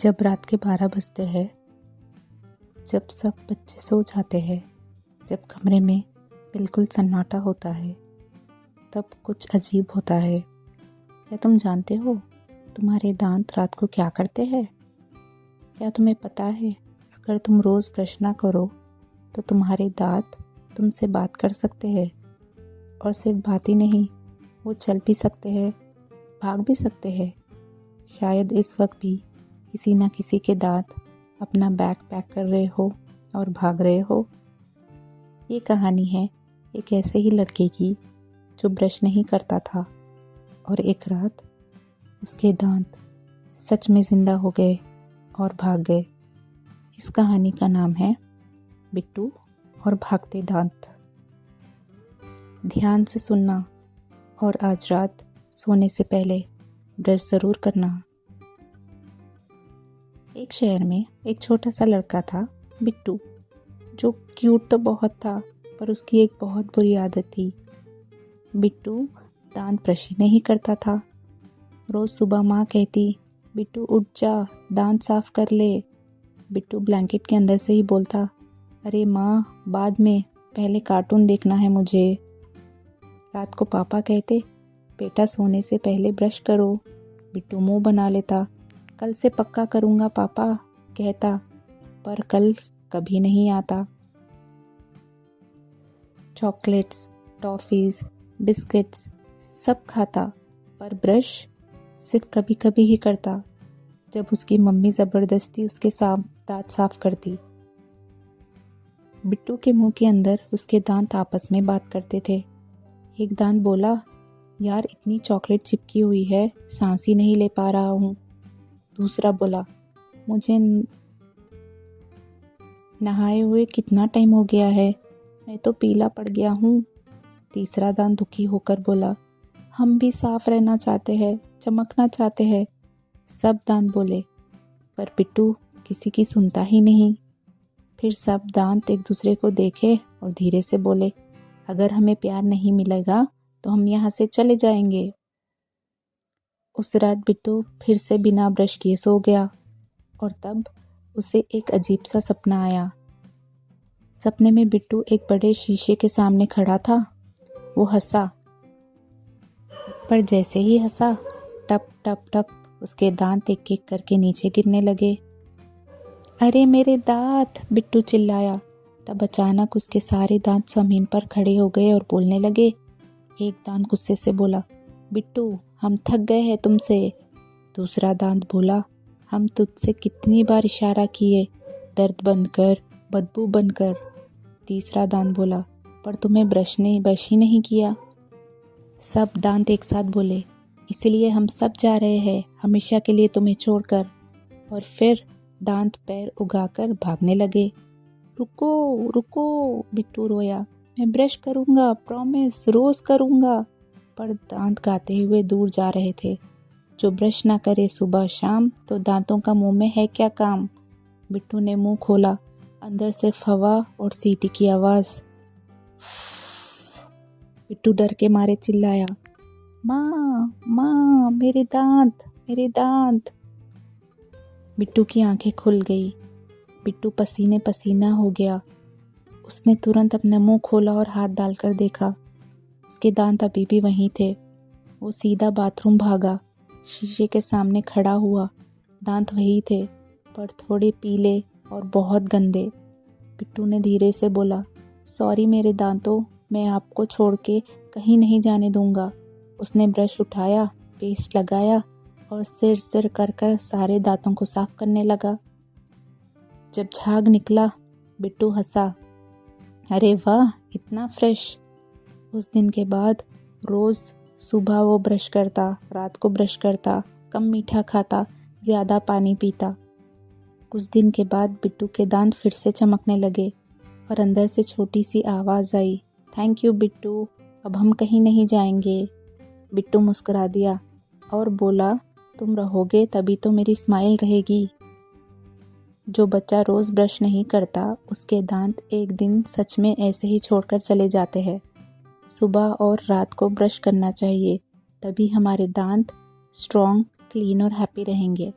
जब रात के 12 बजते हैं, जब सब बच्चे सो जाते हैं, जब कमरे में बिल्कुल सन्नाटा होता है, तब कुछ अजीब होता है। क्या तुम जानते हो तुम्हारे दांत रात को क्या करते हैं? क्या तुम्हें पता है अगर तुम रोज़ ब्रश ना करो तो तुम्हारे दांत तुमसे बात कर सकते हैं, और सिर्फ बात ही नहीं, वो चल भी सकते हैं, भाग भी सकते हैं। शायद इस वक्त भी किसी ना किसी के दांत अपना बैग पैक कर रहे हो और भाग रहे हो। ये कहानी है एक ऐसे ही लड़के की जो ब्रश नहीं करता था और एक रात उसके दांत सच में ज़िंदा हो गए और भाग गए। इस कहानी का नाम है बिट्टू और भागते दांत। ध्यान से सुनना और आज रात सोने से पहले ब्रश ज़रूर करना। एक शहर में एक छोटा सा लड़का था, बिट्टू, जो क्यूट तो बहुत था, पर उसकी एक बहुत बुरी आदत थी। बिट्टू दांत ब्रश ही नहीं करता था। रोज़ सुबह माँ कहती, बिट्टू उठ जा, दांत साफ कर ले। बिट्टू ब्लैंकेट के अंदर से ही बोलता, अरे माँ बाद में, पहले कार्टून देखना है मुझे। रात को पापा कहते, बेटा सोने से पहले ब्रश करो। बिट्टू मुंह बना लेता, कल से पक्का करूँगा पापा कहता, पर कल कभी नहीं आता। चॉकलेट्स, टॉफ़ीज़, बिस्किट्स सब खाता, पर ब्रश सिर्फ कभी कभी ही करता, जब उसकी मम्मी ज़बरदस्ती उसके दांत साफ करती। बिट्टू के मुंह के अंदर उसके दांत आपस में बात करते थे। एक दांत बोला, यार इतनी चॉकलेट चिपकी हुई है, सांस ही नहीं ले पा रहा हूँ। दूसरा बोला, मुझे नहाए हुए कितना टाइम हो गया है, मैं तो पीला पड़ गया हूँ। तीसरा दांत दुखी होकर बोला, हम भी साफ रहना चाहते हैं, चमकना चाहते हैं। सब दांत बोले, पर बिट्टू किसी की सुनता ही नहीं। फिर सब दांत एक दूसरे को देखे और धीरे से बोले, अगर हमें प्यार नहीं मिलेगा तो हम यहाँ से चले जाएंगे। उस रात बिट्टू फिर से बिना ब्रश किए सो गया, और तब उसे एक अजीब सा सपना आया। सपने में बिट्टू एक बड़े शीशे के सामने खड़ा था। वो हंसा, पर जैसे ही हंसा, टप टप टप उसके दांत एक एक करके नीचे गिरने लगे। अरे मेरे दांत, बिट्टू चिल्लाया। तब अचानक उसके सारे दांत जमीन पर खड़े हो गए और बोलने लगे। एक दांत गुस्से से बोला, बिट्टू हम थक गए हैं तुमसे। दूसरा दांत बोला, हम तुझसे कितनी बार इशारा किए, दर्द बंद कर, बदबू बंद कर। तीसरा दांत बोला, पर तुम्हें ब्रश ही नहीं किया। सब दांत एक साथ बोले, इसलिए हम सब जा रहे हैं, हमेशा के लिए तुम्हें छोड़कर। और फिर दांत पैर उगाकर भागने लगे। रुको रुको, बिट्टू रोया, मैं ब्रश करूँगा, प्रॉमिस, रोज़ करूँगा। पर दांत गाते हुए दूर जा रहे थे। जो ब्रश ना करे सुबह शाम, तो दांतों का मुंह में है क्या काम। बिट्टू ने मुंह खोला, अंदर सिर्फ हवा और सीटी की आवाज़। बिट्टू डर के मारे चिल्लाया, माँ माँ, मेरे दांत, मेरे दांत। बिट्टू की आंखें खुल गई। बिट्टू पसीने पसीना हो गया। उसने तुरंत अपना मुंह खोला और हाथ डालकर देखा। उसके दांत अभी भी वहीं थे। वो सीधा बाथरूम भागा, शीशे के सामने खड़ा हुआ। दांत वही थे, पर थोड़े पीले और बहुत गंदे। बिट्टू ने धीरे से बोला, सॉरी मेरे दांतों, मैं आपको छोड़ के कहीं नहीं जाने दूंगा। उसने ब्रश उठाया, पेस्ट लगाया और सिर कर सारे दांतों को साफ करने लगा। जब झाग निकला, बिट्टू हंसा, अरे वाह, इतना फ्रेश। उस दिन के बाद रोज़ सुबह वो ब्रश करता, रात को ब्रश करता, कम मीठा खाता, ज़्यादा पानी पीता। कुछ दिन के बाद बिट्टू के दांत फिर से चमकने लगे और अंदर से छोटी सी आवाज़ आई, थैंक यू बिट्टू, अब हम कहीं नहीं जाएंगे। बिट्टू मुस्कुरा दिया और बोला, तुम रहोगे तभी तो मेरी स्माइल रहेगी। जो बच्चा रोज़ ब्रश नहीं करता, उसके दांत एक दिन सच में ऐसे ही छोड़कर चले जाते हैं। सुबह और रात को ब्रश करना चाहिए, तभी हमारे दांत स्ट्रॉन्ग, क्लीन और हैप्पी रहेंगे।